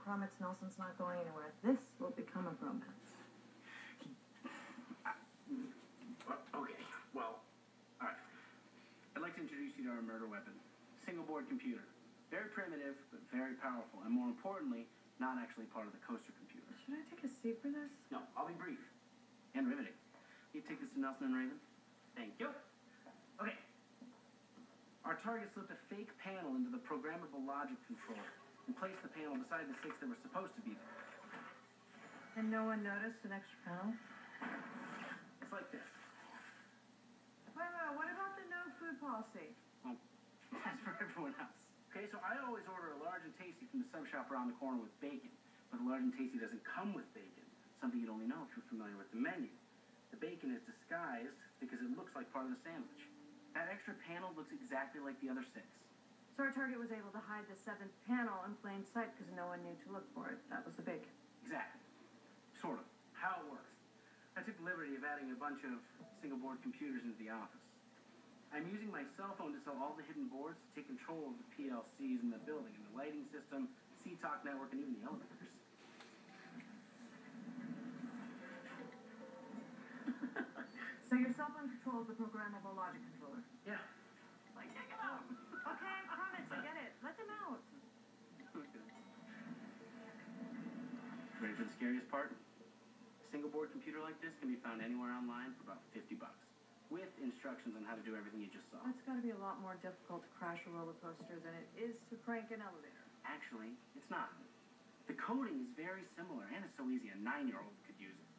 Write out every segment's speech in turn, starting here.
Gromitz Nelson's not going anywhere. This will become a bromance. Okay, well, alright. I'd like to introduce you to our murder weapon. Single-board computer. Very primitive, but very powerful, and more importantly, not actually part of the coaster computer. Should I take a seat for this? No, I'll be brief. And riveting. You take this to Nelson and Raven? Thank you. Okay. Our target slipped a fake panel into the programmable logic controller and placed the panel beside the 6 that were supposed to be there. And no one noticed an extra panel? It's like this. Wait, what about the no food policy? Well, that's for everyone else. Okay, so I always order a large and tasty from the sub shop around the corner with bacon. But the large and tasty doesn't come with bacon. Something you'd only know if you're familiar with the menu. The bacon is disguised because it looks like part of the sandwich. That extra panel looks exactly like the other 6. So our target was able to hide the 7th panel in plain sight because no one knew to look for it. That was the bacon. Exactly. Sort of. How it works. I took the liberty of adding a bunch of single-board computers into the office. I'm using my cell phone to sell all the hidden boards to take control of the PLCs in the building, and the lighting system, C-Talk network, and even the elevators. So your cell phone controls the programmable logic controller? Yeah. Like, kick him out! Okay, Gromitz, I get it. Let them out. Okay. Ready for the scariest part? A single-board computer like this can be found anywhere online for about $50. With instructions on how to do everything you just saw. That's got to be a lot more difficult to crash a roller coaster than it is to crank an elevator. Actually, it's not. The coding is very similar, and it's so easy a 9-year-old could use it.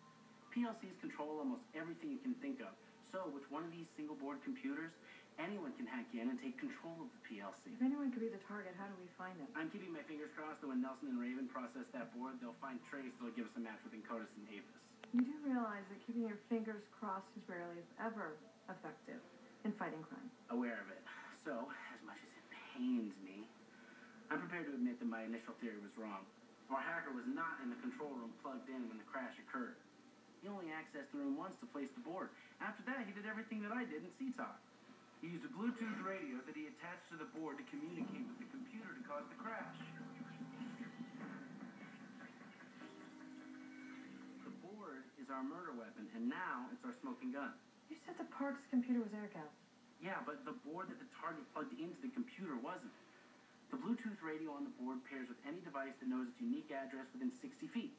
PLCs control almost everything you can think of. So, with one of these single-board computers, anyone can hack in and take control of the PLC. If anyone could be the target, how do we find them? I'm keeping my fingers crossed that when Nelson and Raven process that board, they'll find trace that'll give us a match with Encodus and Avis. You do realize that keeping your fingers crossed is rarely, if ever, effective in fighting crime. Aware of it. So, as much as it pains me, I'm prepared to admit that my initial theory was wrong. Our hacker was not in the control room plugged in when the crash occurred. He only accessed the room once to place the board. After that, he did everything that I did in C-Talk. He used a Bluetooth radio that he attached to the board to communicate with the computer to cause the crash. The board is our murder weapon, and now it's our smoking gun. You said the park's computer was air-gapped. Yeah, but the board that the target plugged into the computer wasn't. The Bluetooth radio on the board pairs with any device that knows its unique address within 60 feet.